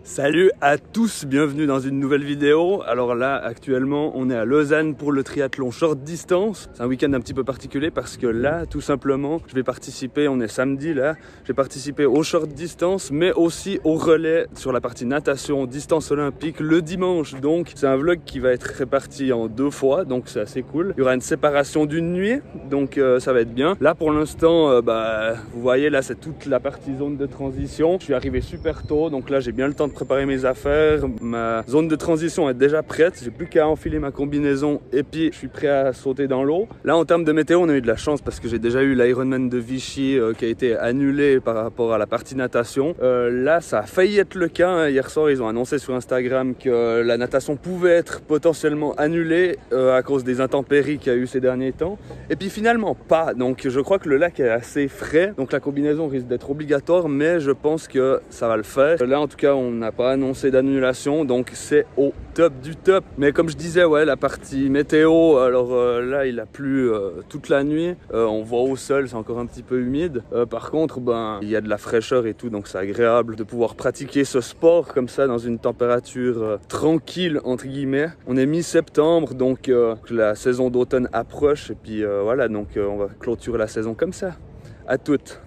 Salut à tous, bienvenue dans une nouvelle vidéo. Alors là, actuellement, on est à Lausanne pour le triathlon short distance. C'est un week-end un petit peu particulier parce que là, tout simplement, je vais participer, on est samedi là, je vais participer au short distance, mais aussi au relais sur la partie natation, distance olympique le dimanche. Donc, c'est un vlog qui va être réparti en 2 fois, donc c'est assez cool. Il y aura une séparation d'une nuit, donc ça va être bien. Là, pour l'instant, vous voyez, là, c'est toute la partie zone de transition. Je suis arrivé super tôt, donc là, j'ai bien le temps de préparer mes affaires. Ma zone de transition est déjà prête, j'ai plus qu'à enfiler ma combinaison et puis je suis prêt à sauter dans l'eau. Là en termes de météo, on a eu de la chance parce que j'ai déjà eu l'Ironman de Vichy qui a été annulé par rapport à la partie natation. Là ça a failli être le cas, hein. Hier soir ils ont annoncé sur Instagram que la natation pouvait être potentiellement annulée à cause des intempéries qu'il y a eu ces derniers temps, et puis finalement pas. Donc je crois que le lac est assez frais, donc la combinaison risque d'être obligatoire, mais je pense que ça va le faire. Là en tout cas on n'a pas annoncé d'annulation, donc c'est au top du top. Mais comme je disais, ouais, la partie météo, alors là il a plu toute la nuit, on voit au sol, c'est encore un petit peu humide. Par contre, il y a de la fraîcheur et tout, donc c'est agréable de pouvoir pratiquer ce sport comme ça dans une température tranquille entre guillemets. On est mi-septembre, donc la saison d'automne approche, et puis voilà, donc on va clôturer la saison comme ça. À toutes.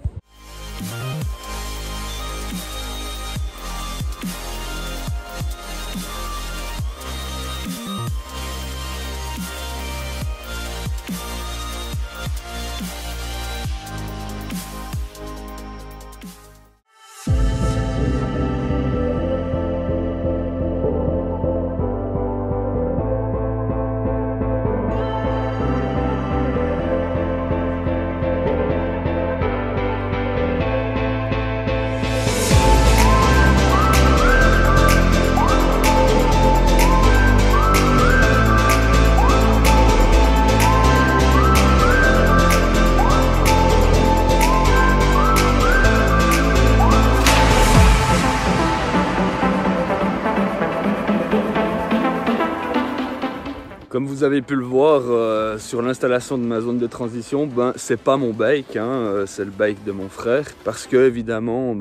Comme vous avez pu le voir sur l'installation de ma zone de transition, c'est pas mon bike, hein, c'est le bike de mon frère. Parce que évidemment,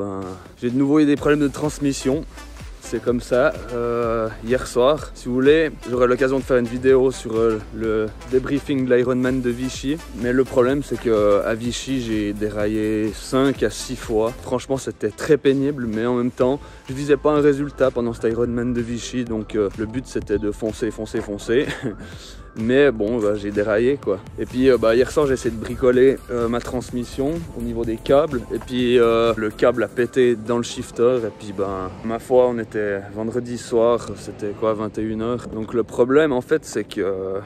j'ai de nouveau eu des problèmes de transmission. C'est comme ça. Hier soir, si vous voulez, j'aurai l'occasion de faire une vidéo sur le débriefing de l'Ironman de Vichy. Mais le problème, c'est qu'à Vichy, j'ai déraillé 5 à 6 fois. Franchement, c'était très pénible, mais en même temps, je visais pas un résultat pendant cet Ironman de Vichy. Donc le but, c'était de foncer. Mais bon, j'ai déraillé quoi. Et puis hier soir j'ai essayé de bricoler ma transmission au niveau des câbles. Et puis le câble a pété dans le shifter. Et puis ma foi, on était vendredi soir, c'était quoi, 21 h. Donc le problème en fait c'est que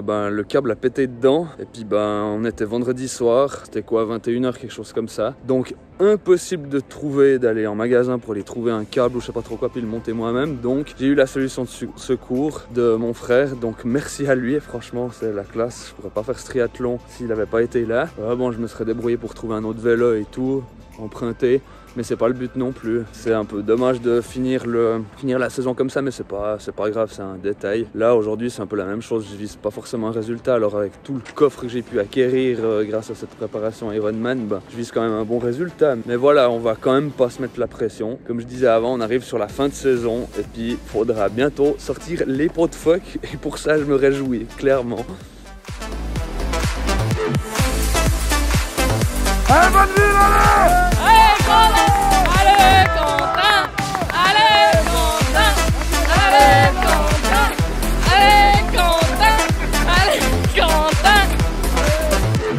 le câble a pété dedans. Et puis on était vendredi soir, c'était quoi, 21 h, quelque chose comme ça. Donc impossible de trouver, d'aller en magasin pour aller trouver un câble ou je sais pas trop quoi, puis le monter moi-même. Donc j'ai eu la solution de secours de mon frère, donc merci à lui. Franchement, c'est la classe. Je pourrais pas faire ce triathlon s'il n'avait pas été là. Je me serais débrouillé pour trouver un autre vélo et tout, emprunter. Mais c'est pas le but non plus. C'est un peu dommage de finir la saison comme ça, mais c'est pas grave, c'est un détail. Là, aujourd'hui, c'est un peu la même chose. Je vise pas forcément un résultat. Alors, avec tout le coffre que j'ai pu acquérir grâce à cette préparation Ironman, je vise quand même un bon résultat. Mais voilà, on va quand même pas se mettre la pression. Comme je disais avant, on arrive sur la fin de saison et puis il faudra bientôt sortir les pots de phoque. Et pour ça, je me réjouis, clairement. Allez, bonne ville, allez! Allez, Quentin! Allez, Quentin! Allez, Quentin! Allez, Quentin! Allez, Quentin!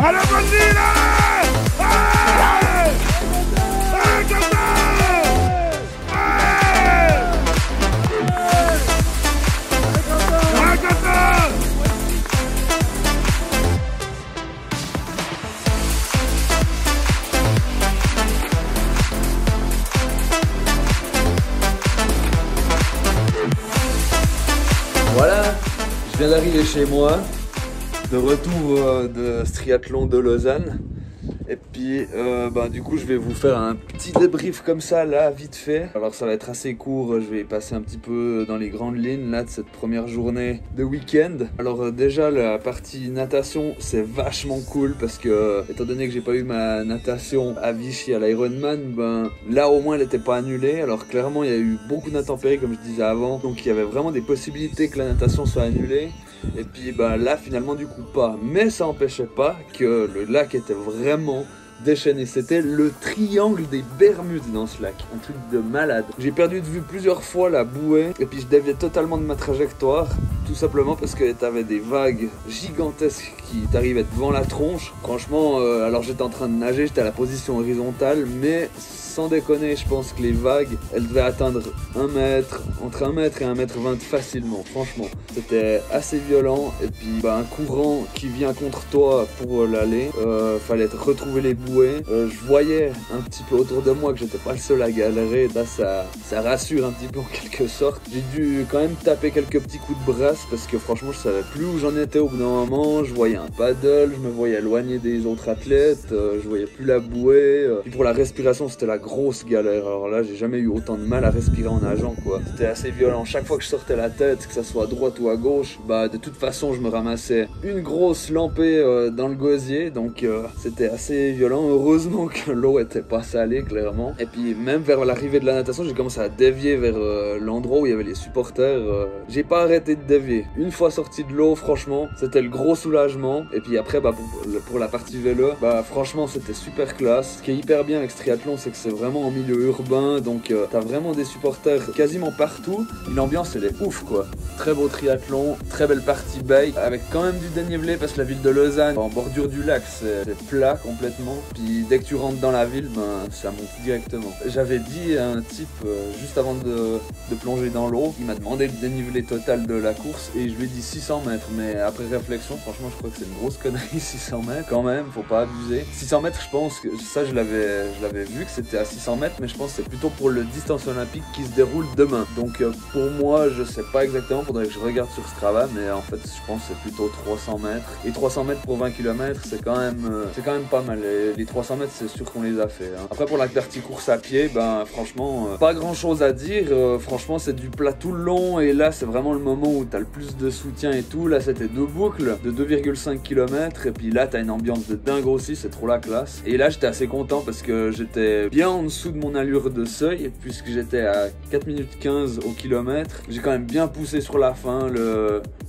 Allez, bonne ville, allez! Allez! Allez, Quentin! Allez, Quentin! Voilà, je viens d'arriver chez moi, de retour de ce triathlon de Lausanne. Et puis du coup je vais vous faire un petit débrief comme ça là vite fait. Alors ça va être assez court, je vais passer un petit peu dans les grandes lignes là de cette première journée de week-end. Alors déjà la partie natation c'est vachement cool parce que étant donné que j'ai pas eu ma natation à Vichy à l'Ironman, là au moins elle était pas annulée. Alors clairement il y a eu beaucoup d'intempéries comme je disais avant, donc il y avait vraiment des possibilités que la natation soit annulée. Et puis là finalement du coup pas, mais ça n'empêchait pas que le lac était vraiment déchaîné. C'était le triangle des Bermudes dans ce lac, un truc de malade. J'ai perdu de vue plusieurs fois la bouée et puis je déviais totalement de ma trajectoire, tout simplement parce que t'avais des vagues gigantesques qui t'arrivaient devant la tronche. Franchement, alors j'étais en train de nager, j'étais à la position horizontale, mais sans déconner, je pense que les vagues, elles devaient atteindre 1 mètre, entre 1 mètre et 1 mètre 20 facilement, franchement. C'était assez violent, et puis un courant qui vient contre toi pour l'aller, fallait retrouver les bouées. Je voyais un petit peu autour de moi que j'étais pas le seul à galérer, là ça rassure un petit peu en quelque sorte. J'ai dû quand même taper quelques petits coups de brasse, parce que franchement je savais plus où j'en étais au bout d'un moment. Je voyais un paddle, je me voyais éloigné des autres athlètes, je voyais plus la bouée, puis pour la respiration c'était la grosse galère. Alors là j'ai jamais eu autant de mal à respirer en nageant quoi. C'était assez violent, chaque fois que je sortais la tête, que ça soit à droite ou à gauche, de toute façon je me ramassais une grosse lampée dans le gosier, donc c'était assez violent. Heureusement que l'eau était pas salée clairement. Et puis même vers l'arrivée de la natation j'ai commencé à dévier vers l'endroit où il y avait les supporters. J'ai pas arrêté de dévier. Une fois sorti de l'eau, franchement c'était le gros soulagement. Et puis après pour la partie vélo, franchement c'était super classe. Ce qui est hyper bien avec ce triathlon, c'est que c'est vraiment en milieu urbain, donc t'as vraiment des supporters quasiment partout. L'ambiance elle est ouf quoi. Très beau triathlon, très belle partie bike, avec quand même du dénivelé parce que la ville de Lausanne, en bordure du lac, c'est plat complètement. Puis dès que tu rentres dans la ville, ça monte directement. J'avais dit à un type juste avant de plonger dans l'eau, il m'a demandé le dénivelé total de la course et je lui ai dit 600 mètres. Mais après réflexion, franchement je crois que c'est une grosse connerie 600 mètres quand même, faut pas abuser. 600 mètres je pense que ça je l'avais vu que c'était à 600 mètres, mais je pense que c'est plutôt pour le distance olympique qui se déroule demain. Donc pour moi je sais pas exactement, faudrait que je regarde sur Strava, mais en fait je pense que c'est plutôt 300 mètres. Et 300 mètres pour 20 km c'est quand même pas mal. Les 300 mètres c'est sûr qu'on les a fait hein. Après pour la partie course à pied, franchement pas grand chose à dire. Franchement c'est du plat tout le long et là c'est vraiment le moment où t'as le plus de soutien et tout. Là c'était 2 boucles de 2,5 km et puis là t'as une ambiance de dingue aussi, c'est trop la classe. Et là j'étais assez content parce que j'étais bien en dessous de mon allure de seuil puisque j'étais à 4 minutes 15 au kilomètre. J'ai quand même bien poussé sur la fin.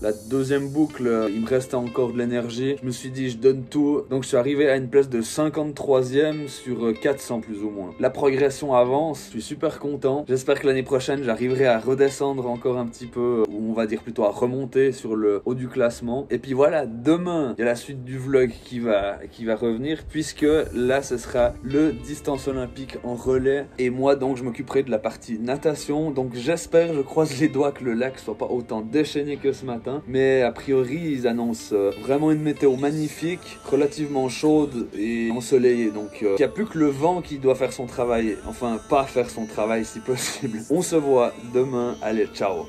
La deuxième boucle, il me restait encore de l'énergie. Je me suis dit je donne tout, donc je suis arrivé à une place de 53e sur 400 plus ou moins. La progression avance, je suis super content. J'espère que l'année prochaine j'arriverai à redescendre encore un petit peu, ou on va dire plutôt à remonter sur le haut du classement. Et puis voilà, demain il y a la suite du vlog qui va revenir, puisque là ce sera le distance olympique en relais et moi donc je m'occuperai de la partie natation. Donc j'espère, je croise les doigts que le lac soit pas autant déchaîné que ce matin, mais a priori ils annoncent vraiment une météo magnifique, relativement chaude et ensoleillée, donc il n'y a plus que le vent qui doit faire son travail, enfin pas faire son travail si possible. On se voit demain, allez ciao.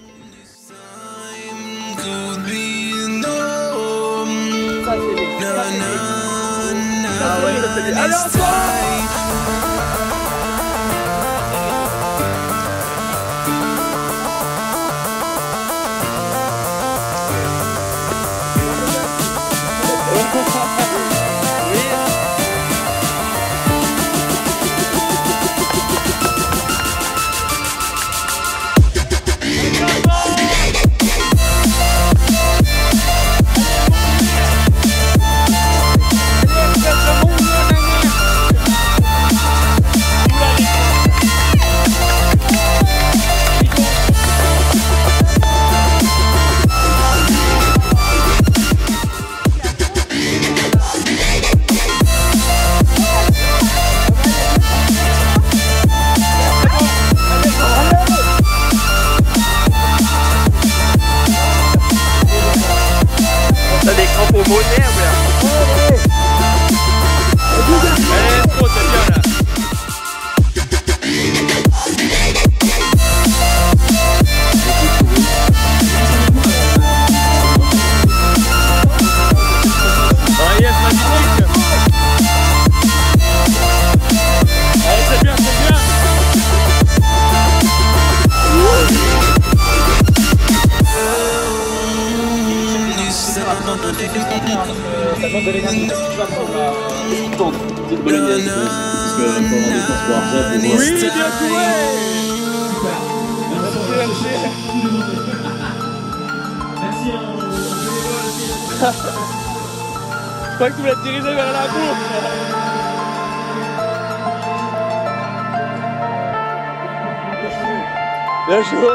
demande de l'énergie. Tu vas prendre la petite bolognaise. Parce que faut avoir des transports après pour voir. Oui, bien joué. Merci. Je crois que tu voulais te diriger vers la bourse. Bien joué.